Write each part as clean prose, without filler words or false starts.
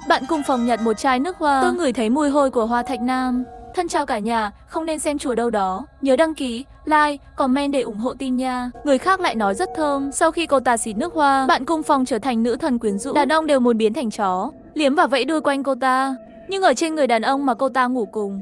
Bạn cùng phòng nhặt một chai nước hoa. Tôi ngửi thấy mùi hôi của Hoa Thạch Nam. Thân chào cả nhà, không nên xem chùa đâu đó. Nhớ đăng ký, like, comment để ủng hộ team nha. Người khác lại nói rất thơm. Sau khi cô ta xịt nước hoa, bạn cùng phòng trở thành nữ thần quyến rũ. Đàn ông đều muốn biến thành chó, liếm và vẫy đuôi quanh cô ta. Nhưng ở trên người đàn ông mà cô ta ngủ cùng,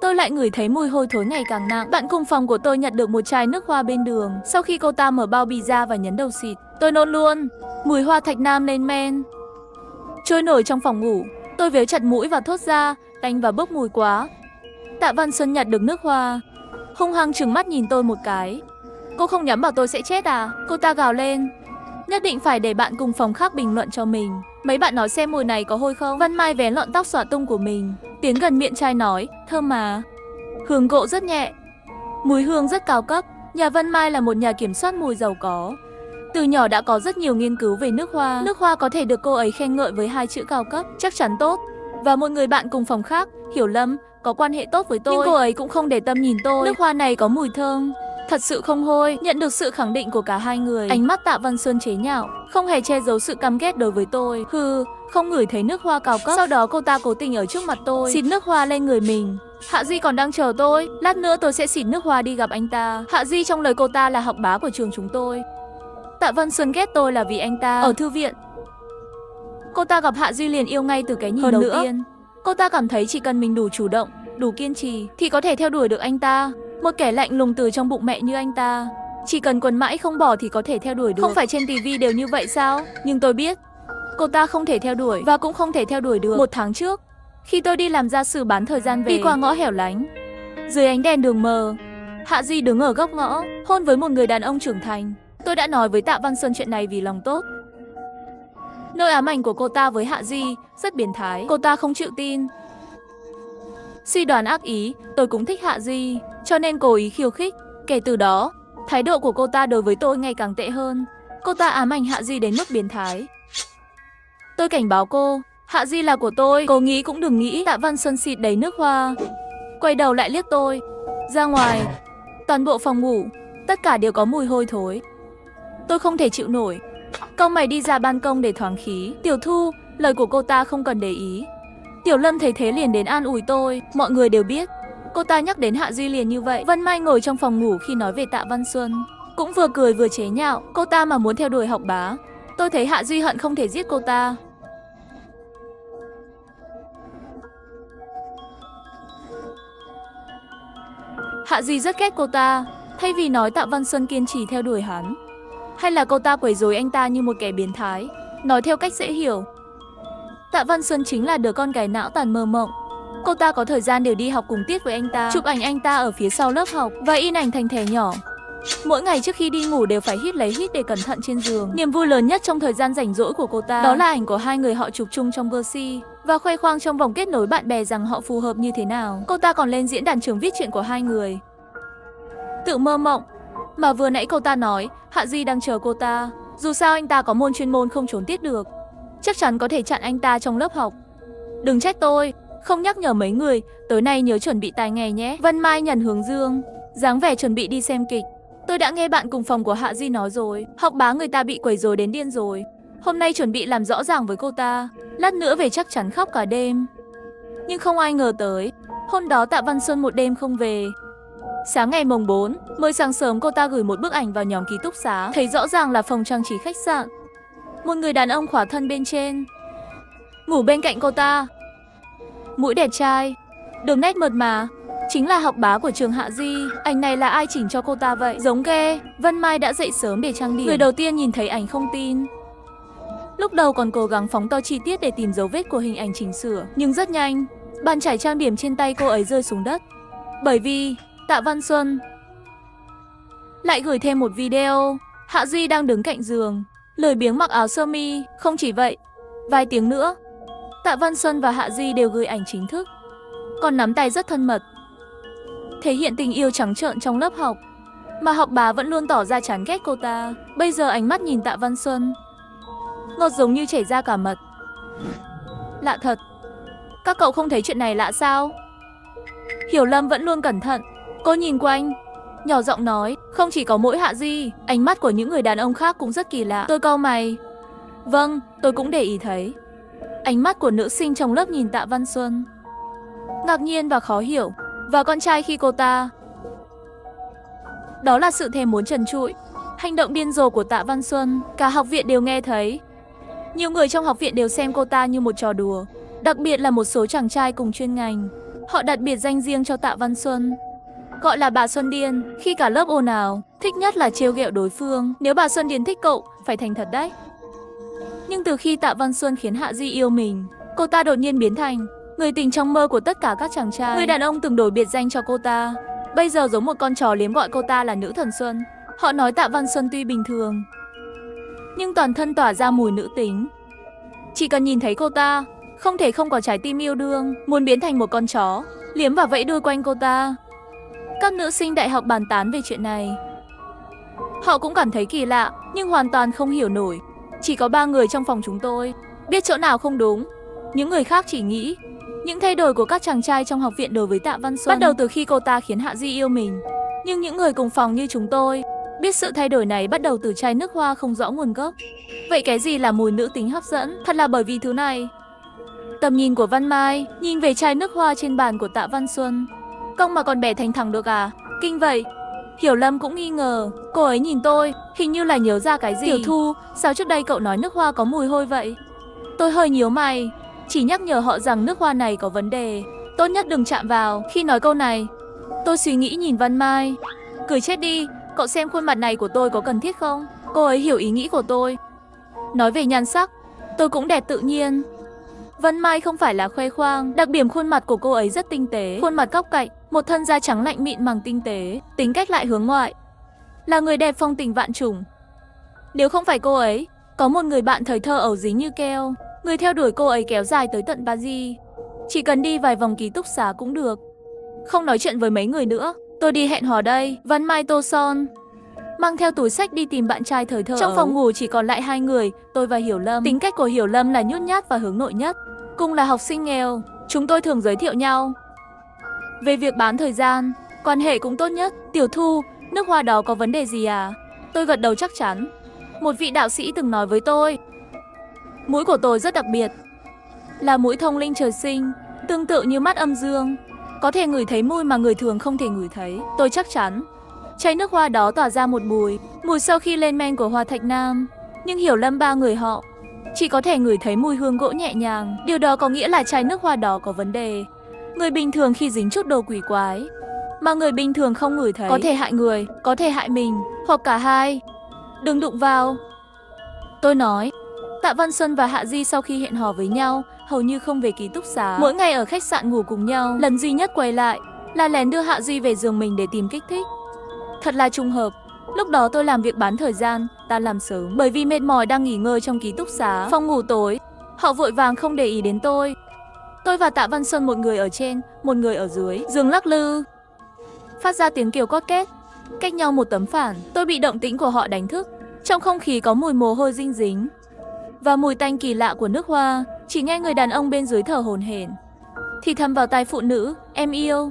tôi lại ngửi thấy mùi hôi thối ngày càng nặng. Bạn cùng phòng của tôi nhặt được một chai nước hoa bên đường. Sau khi cô ta mở bao bì ra và nhấn đầu xịt, tôi nôn luôn. Mùi Hoa Thạch Nam lên men trôi nổi trong phòng ngủ. Tôi véo chặt mũi và thốt ra, tanh và bốc mùi quá. Tạ Văn Xuân nhặt được nước hoa, hung hăng trừng mắt nhìn tôi một cái. Cô không nhắm bảo tôi sẽ chết à? Cô ta gào lên. Nhất định phải để bạn cùng phòng khác bình luận cho mình. Mấy bạn nói xem mùi này có hôi không? Văn Mai vén lọn tóc xõa tung của mình, tiến gần miệng chai nói, thơm mà. Hương gỗ rất nhẹ, mùi hương rất cao cấp. Nhà Văn Mai là một nhà kiểm soát mùi giàu có. Từ nhỏ đã có rất nhiều nghiên cứu về nước hoa. Nước hoa có thể được cô ấy khen ngợi với 2 chữ cao cấp, chắc chắn tốt. Và một người bạn cùng phòng khác, Hiểu Lâm, có quan hệ tốt với tôi. Nhưng cô ấy cũng không để tâm nhìn tôi. Nước hoa này có mùi thơm, thật sự không hôi. Nhận được sự khẳng định của cả hai người, ánh mắt Tạ Văn Xuân chế nhạo, không hề che giấu sự căm ghét đối với tôi. Hừ, không ngửi thấy nước hoa cao cấp. Sau đó cô ta cố tình ở trước mặt tôi xịt nước hoa lên người mình. Hạ Di còn đang chờ tôi, lát nữa tôi sẽ xịt nước hoa đi gặp anh ta. Hạ Di trong lời cô ta là học bá của trường chúng tôi. Tạ Văn Xuân ghét tôi là vì anh ta ở thư viện. Cô ta gặp Hạ Duy liền yêu ngay từ cái nhìn đầu tiên. Cô ta cảm thấy chỉ cần mình đủ chủ động, đủ kiên trì thì có thể theo đuổi được anh ta. Một kẻ lạnh lùng từ trong bụng mẹ như anh ta, chỉ cần quấn mãi không bỏ thì có thể theo đuổi được. Không phải trên TV đều như vậy sao? Nhưng tôi biết cô ta không thể theo đuổi và cũng không thể theo đuổi được. 1 tháng trước, khi tôi đi làm gia sư bán thời gian về, đi qua ngõ hẻo lánh, dưới ánh đèn đường mờ, Hạ Duy đứng ở góc ngõ, hôn với một người đàn ông trưởng thành. Tôi đã nói với Tạ Văn Xuân chuyện này vì lòng tốt. Nỗi ám ảnh của cô ta với Hạ Di rất biến thái. Cô ta không chịu tin. Suy đoán ác ý, tôi cũng thích Hạ Di, cho nên cố ý khiêu khích. Kể từ đó, thái độ của cô ta đối với tôi ngày càng tệ hơn. Cô ta ám ảnh Hạ Di đến mức biến thái. Tôi cảnh báo cô, Hạ Di là của tôi, cô nghĩ cũng đừng nghĩ. Tạ Văn Xuân xịt đầy nước hoa, quay đầu lại liếc tôi. Ra ngoài, toàn bộ phòng ngủ, tất cả đều có mùi hôi thối. Tôi không thể chịu nổi, cau mày đi ra ban công để thoáng khí. Tiểu Thu, lời của cô ta không cần để ý. Tiểu Lâm thấy thế liền đến an ủi tôi. Mọi người đều biết cô ta nhắc đến Hạ Duy liền như vậy. Vân Mai ngồi trong phòng ngủ khi nói về Tạ Văn Xuân, cũng vừa cười vừa chế nhạo. Cô ta mà muốn theo đuổi học bá. Tôi thấy Hạ Duy hận không thể giết cô ta. Hạ Duy rất ghét cô ta. Thay vì nói Tạ Văn Xuân kiên trì theo đuổi hắn, hay là cô ta quấy rối anh ta như một kẻ biến thái. Nói theo cách dễ hiểu, Tạ Văn Xuân chính là đứa con gái não tàn mơ mộng. Cô ta có thời gian đều đi học cùng tiết với anh ta, chụp ảnh anh ta ở phía sau lớp học và in ảnh thành thẻ nhỏ. Mỗi ngày trước khi đi ngủ đều phải hít lấy hít để cẩn thận trên giường. Niềm vui lớn nhất trong thời gian rảnh rỗi của cô ta đó là ảnh của hai người họ chụp chung trong Versi và khoe khoang trong vòng kết nối bạn bè rằng họ phù hợp như thế nào. Cô ta còn lên diễn đàn trường viết chuyện của hai người. Tự mơ mộng. Mà vừa nãy cô ta nói Hạ Duy đang chờ cô ta. Dù sao anh ta có môn chuyên môn không trốn tiết được, chắc chắn có thể chặn anh ta trong lớp học. Đừng trách tôi không nhắc nhở mấy người, tối nay nhớ chuẩn bị tai nghe nhé. Vân Mai nhằn hướng dương, dáng vẻ chuẩn bị đi xem kịch. Tôi đã nghe bạn cùng phòng của Hạ Di nói rồi, học bá người ta bị quấy rối đến điên rồi. Hôm nay chuẩn bị làm rõ ràng với cô ta, lát nữa về chắc chắn khóc cả đêm. Nhưng không ai ngờ tới, hôm đó Tạ Văn Xuân một đêm không về. Sáng ngày mùng 4, mới sáng sớm cô ta gửi một bức ảnh vào nhóm ký túc xá, thấy rõ ràng là phòng trang trí khách sạn. Một người đàn ông khỏa thân bên trên, ngủ bên cạnh cô ta. Mũi đẹp trai, đường nét mượt mà, chính là học bá của trường Hạ Di. Ảnh này là ai chỉnh cho cô ta vậy? Giống ghê. Vân Mai đã dậy sớm để trang điểm. Người đầu tiên nhìn thấy ảnh không tin. Lúc đầu còn cố gắng phóng to chi tiết để tìm dấu vết của hình ảnh chỉnh sửa, nhưng rất nhanh, bàn chải trang điểm trên tay cô ấy rơi xuống đất. Bởi vì Tạ Văn Xuân lại gửi thêm một video Hạ Duy đang đứng cạnh giường, lười biếng mặc áo sơ mi. Không chỉ vậy, vài tiếng nữa, Tạ Văn Xuân và Hạ Duy đều gửi ảnh chính thức, còn nắm tay rất thân mật, thể hiện tình yêu trắng trợn trong lớp học. Mà học bá vẫn luôn tỏ ra chán ghét cô ta. Bây giờ ánh mắt nhìn Tạ Văn Xuân ngọt giống như chảy ra cả mật. Lạ thật, các cậu không thấy chuyện này lạ sao? Hiểu Lâm vẫn luôn cẩn thận. Cô nhìn quanh, nhỏ giọng nói, không chỉ có mỗi Hạ Duy, ánh mắt của những người đàn ông khác cũng rất kỳ lạ. Tôi cau mày. Vâng, tôi cũng để ý thấy. Ánh mắt của nữ sinh trong lớp nhìn Tạ Văn Xuân, ngạc nhiên và khó hiểu. Và con trai khi cô ta. Đó là sự thèm muốn trần trụi, hành động điên rồ của Tạ Văn Xuân. Cả học viện đều nghe thấy. Nhiều người trong học viện đều xem cô ta như một trò đùa. Đặc biệt là một số chàng trai cùng chuyên ngành. Họ đặt biệt danh riêng cho Tạ Văn Xuân, gọi là bà Xuân Điên. Khi cả lớp ồn ào, thích nhất là trêu ghẹo đối phương. Nếu bà Xuân Điên thích cậu, phải thành thật đấy. Nhưng từ khi Tạ Văn Xuân khiến Hạ Di yêu mình, cô ta đột nhiên biến thành người tình trong mơ của tất cả các chàng trai. Người đàn ông từng đổi biệt danh cho cô ta, bây giờ giống một con chó liếm gọi cô ta là nữ thần Xuân. Họ nói Tạ Văn Xuân tuy bình thường, nhưng toàn thân tỏa ra mùi nữ tính. Chỉ cần nhìn thấy cô ta, không thể không có trái tim yêu đương, muốn biến thành một con chó, liếm và vẫy đuôi quanh cô ta. Các nữ sinh đại học bàn tán về chuyện này. Họ cũng cảm thấy kỳ lạ, nhưng hoàn toàn không hiểu nổi. Chỉ có 3 người trong phòng chúng tôi biết chỗ nào không đúng. Những người khác chỉ nghĩ những thay đổi của các chàng trai trong học viện đối với Tạ Văn Xuân bắt đầu từ khi cô ta khiến Hạ Di yêu mình. Nhưng những người cùng phòng như chúng tôi biết sự thay đổi này bắt đầu từ chai nước hoa không rõ nguồn gốc. Vậy cái gì là mùi nữ tính hấp dẫn? Thật là bởi vì thứ này. Tầm nhìn của Văn Mai nhìn về chai nước hoa trên bàn của Tạ Văn Xuân. Cong mà còn bẻ thành thẳng được à? Kinh vậy. Hiểu Lâm cũng nghi ngờ. Cô ấy nhìn tôi, hình như là nhớ ra cái gì. Tiểu Thu, sao trước đây cậu nói nước hoa có mùi hôi vậy? Tôi hơi nhíu mày, chỉ nhắc nhở họ rằng nước hoa này có vấn đề, tốt nhất đừng chạm vào. Khi nói câu này, tôi suy nghĩ nhìn Văn Mai. Cười chết đi, cậu xem khuôn mặt này của tôi có cần thiết không? Cô ấy hiểu ý nghĩ của tôi. Nói về nhan sắc, tôi cũng đẹp tự nhiên. Văn Mai không phải là khoe khoang, đặc điểm khuôn mặt của cô ấy rất tinh tế, khuôn mặt góc cạnh, một thân da trắng lạnh mịn màng tinh tế, tính cách lại hướng ngoại, là người đẹp phong tình vạn trùng. Nếu không phải cô ấy, có một người bạn thời thơ ấu dính như keo, người theo đuổi cô ấy kéo dài tới tận Paris. Chỉ cần đi vài vòng ký túc xá cũng được. Không nói chuyện với mấy người nữa, tôi đi hẹn hò đây. Văn Mai tô son, mang theo túi xách đi tìm bạn trai thời thơ. Trong phòng ngủ chỉ còn lại 2 người, tôi và Hiểu Lâm. Tính cách của Hiểu Lâm là nhút nhát và hướng nội nhất. Cùng là học sinh nghèo, chúng tôi thường giới thiệu nhau. Về việc bán thời gian, quan hệ cũng tốt nhất. Tiểu Thu, nước hoa đó có vấn đề gì à? Tôi gật đầu chắc chắn. Một vị đạo sĩ từng nói với tôi, mũi của tôi rất đặc biệt, là mũi thông linh trời sinh, tương tự như mắt âm dương, có thể ngửi thấy mùi mà người thường không thể ngửi thấy. Tôi chắc chắn chai nước hoa đó tỏa ra một mùi sau khi lên men của Hoa Thạch Nam. Nhưng Hiểu Lâm 3 người họ chỉ có thể ngửi thấy mùi hương gỗ nhẹ nhàng. Điều đó có nghĩa là chai nước hoa đó có vấn đề. Người bình thường khi dính chút đồ quỷ quái mà người bình thường không ngửi thấy, có thể hại người, có thể hại mình, hoặc cả hai. Đừng đụng vào. Tôi nói. Tạ Văn Xuân và Hạ Di sau khi hẹn hò với nhau, hầu như không về ký túc xá, mỗi ngày ở khách sạn ngủ cùng nhau. Lần duy nhất quay lại là lén đưa Hạ Di về giường mình để tìm kích thích. Thật là trùng hợp. Lúc đó tôi làm việc bán thời gian, ta làm sớm, bởi vì mệt mỏi đang nghỉ ngơi trong ký túc xá, phòng ngủ tối. Họ vội vàng không để ý đến tôi. Tôi và Tạ Văn Xuân, một người ở trên, một người ở dưới, giường lắc lư, phát ra tiếng kêu cót két, cách nhau một tấm phản. Tôi bị động tĩnh của họ đánh thức. Trong không khí có mùi mồ hôi dinh dính và mùi tanh kỳ lạ của nước hoa. Chỉ nghe người đàn ông bên dưới thở hổn hển, thì thầm vào tai phụ nữ, em yêu,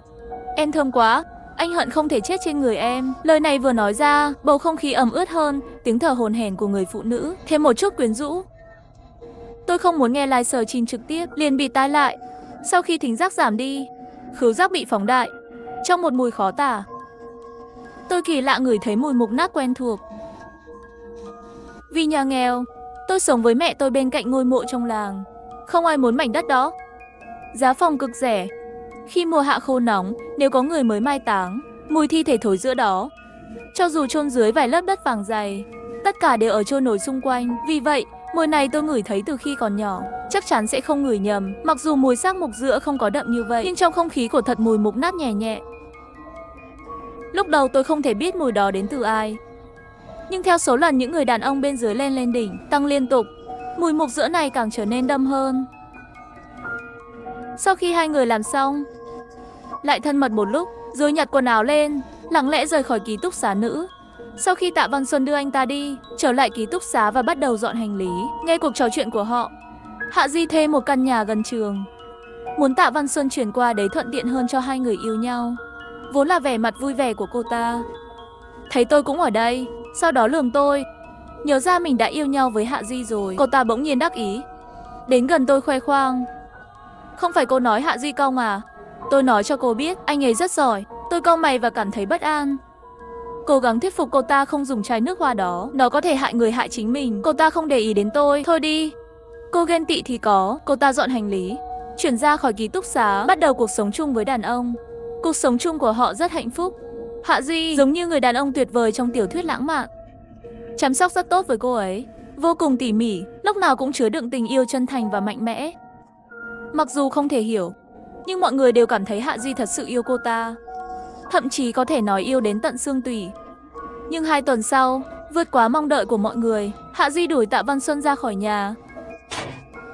em thơm quá, anh hận không thể chết trên người em. Lời này vừa nói ra, bầu không khí ẩm ướt hơn, tiếng thở hổn hển của người phụ nữ thêm một chút quyến rũ. Tôi không muốn nghe live stream trực tiếp, liền bịt tai lại. Sau khi thính giác giảm đi, khứu giác bị phóng đại, trong một mùi khó tả. Tôi kỳ lạ ngửi thấy mùi mục nát quen thuộc. Vì nhà nghèo, tôi sống với mẹ tôi bên cạnh ngôi mộ trong làng. Không ai muốn mảnh đất đó. Giá phòng cực rẻ. Khi mùa hạ khô nóng, nếu có người mới mai táng, mùi thi thể thối giữa đó, cho dù chôn dưới vài lớp đất vàng dày, tất cả đều ở trôi nổi xung quanh. Vì vậy, mùi này tôi ngửi thấy từ khi còn nhỏ, chắc chắn sẽ không ngửi nhầm. Mặc dù mùi xác mục giữa không có đậm như vậy, nhưng trong không khí của thật mùi mục nát nhẹ nhẹ. Lúc đầu tôi không thể biết mùi đó đến từ ai, nhưng theo số lần những người đàn ông bên dưới lên đỉnh, tăng liên tục, mùi mục giữa này càng trở nên đậm hơn. Sau khi hai người làm xong, lại thân mật một lúc, rồi nhặt quần áo lên, lặng lẽ rời khỏi ký túc xá nữ. Sau khi Tạ Văn Xuân đưa anh ta đi, trở lại ký túc xá và bắt đầu dọn hành lý. Nghe cuộc trò chuyện của họ, Hạ Di thuê một căn nhà gần trường, muốn Tạ Văn Xuân chuyển qua đấy thuận tiện hơn cho hai người yêu nhau. Vốn là vẻ mặt vui vẻ của cô ta, thấy tôi cũng ở đây, sau đó lườm tôi. Nhớ ra mình đã yêu nhau với Hạ Di rồi, cô ta bỗng nhiên đắc ý. đến gần tôi khoe khoang. Không phải cô nói Hạ Duy Công à? Tôi nói cho cô biết, anh ấy rất giỏi. Tôi cau mày và cảm thấy bất an. Cố gắng thuyết phục cô ta không dùng chai nước hoa đó. Nó có thể hại người hại chính mình. Cô ta không để ý đến tôi. Thôi đi. Cô ghen tị thì có. Cô ta dọn hành lý, chuyển ra khỏi ký túc xá, bắt đầu cuộc sống chung với đàn ông. Cuộc sống chung của họ rất hạnh phúc. Hạ Duy giống như người đàn ông tuyệt vời trong tiểu thuyết lãng mạn. Chăm sóc rất tốt với cô ấy, vô cùng tỉ mỉ, lúc nào cũng chứa đựng tình yêu chân thành và mạnh mẽ. Mặc dù không thể hiểu, nhưng mọi người đều cảm thấy Hạ Duy thật sự yêu cô ta. Thậm chí có thể nói yêu đến tận xương tủy. Nhưng 2 tuần sau, vượt quá mong đợi của mọi người, Hạ Duy đuổi Tạ Văn Xuân ra khỏi nhà,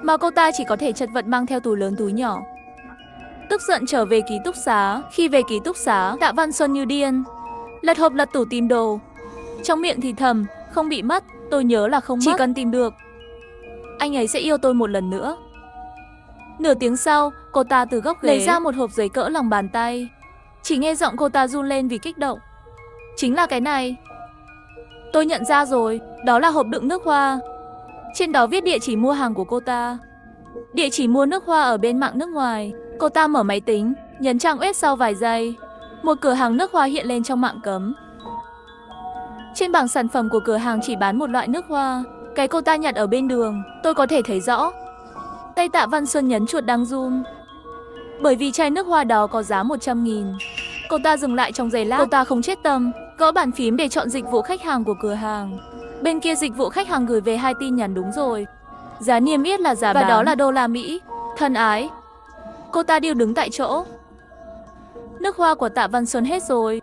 mà cô ta chỉ có thể chật vật mang theo túi lớn túi nhỏ. Tức giận trở về ký túc xá. Khi về ký túc xá, Tạ Văn Xuân như điên, lật hộp lật tủ tìm đồ. Trong miệng thì thầm, không bị mất, tôi nhớ là không mất, chỉ cần tìm được, anh ấy sẽ yêu tôi một lần nữa. Nửa tiếng sau, cô ta từ góc ghế lấy ra một hộp giấy cỡ lòng bàn tay. Chỉ nghe giọng cô ta run lên vì kích động. Chính là cái này. Tôi nhận ra rồi, đó là hộp đựng nước hoa. Trên đó viết địa chỉ mua hàng của cô ta. Địa chỉ mua nước hoa ở bên mạng nước ngoài. Cô ta mở máy tính, nhấn trang web sau vài giây. Một cửa hàng nước hoa hiện lên trong mạng cấm. Trên bảng sản phẩm của cửa hàng chỉ bán một loại nước hoa, cái cô ta nhặt ở bên đường. Tôi có thể thấy rõ. Tay Tạ Văn Xuân nhấn chuột đang run, bởi vì chai nước hoa đó có giá 100.000. Cô ta dừng lại trong giây lát. Cô ta không chết tâm, gõ bàn phím để chọn dịch vụ khách hàng của cửa hàng. Bên kia dịch vụ khách hàng gửi về 2 tin nhắn đúng rồi. Giá niêm yết là giá bán, và đó là đô la Mỹ. Thân ái. Cô ta điêu đứng tại chỗ. Nước hoa của Tạ Văn Xuân hết rồi.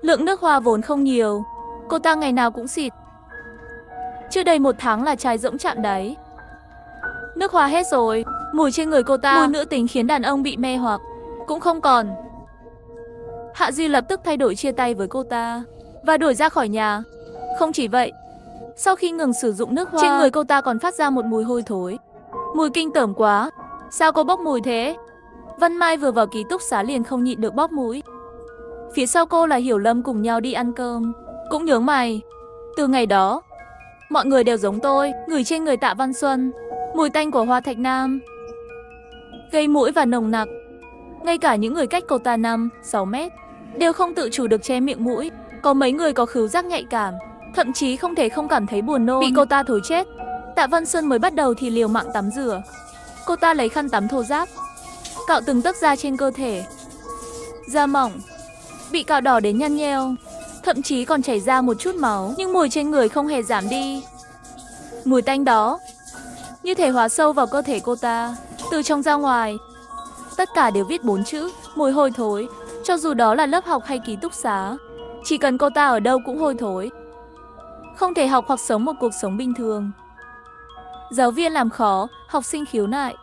Lượng nước hoa vốn không nhiều, cô ta ngày nào cũng xịt. Chưa đầy 1 tháng là chai rỗng chạm đáy. Nước hoa hết rồi. Mùi trên người cô ta, mùi nữ tính khiến đàn ông bị mê hoặc, cũng không còn. Hạ Duy lập tức thay đổi, chia tay với cô ta và đuổi ra khỏi nhà. Không chỉ vậy, sau khi ngừng sử dụng nước hoa, trên người cô ta còn phát ra một mùi hôi thối. Mùi kinh tởm quá. Sao cô bốc mùi thế? Vân Mai vừa vào ký túc xá liền không nhịn được bóp mũi. Phía sau cô là Hiểu Lâm cùng nhau đi ăn cơm, cũng nhướng mày. Từ ngày đó, mọi người đều giống tôi, ngửi trên người Tạ Văn Xuân mùi tanh của Hoa Thạch Nam, gây mũi và nồng nặc. Ngay cả những người cách cô ta 5-6 mét đều không tự chủ được che miệng mũi. Có mấy người có khứu giác nhạy cảm, thậm chí không thể không cảm thấy buồn nôn, bị cô ta thối chết. Tạ Văn Xuân mới bắt đầu thì liều mạng tắm rửa. Cô ta lấy khăn tắm thô ráp, cạo từng tấc da trên cơ thể. Da mỏng, bị cạo đỏ đến nhăn nheo, thậm chí còn chảy ra một chút máu. Nhưng mùi trên người không hề giảm đi. Mùi tanh đó như thể hóa sâu vào cơ thể cô ta, từ trong ra ngoài. Tất cả đều viết 4 chữ, mùi hôi thối. Cho dù đó là lớp học hay ký túc xá, chỉ cần cô ta ở đâu cũng hôi thối, không thể học hoặc sống một cuộc sống bình thường. Giáo viên làm khó, học sinh khiếu nại.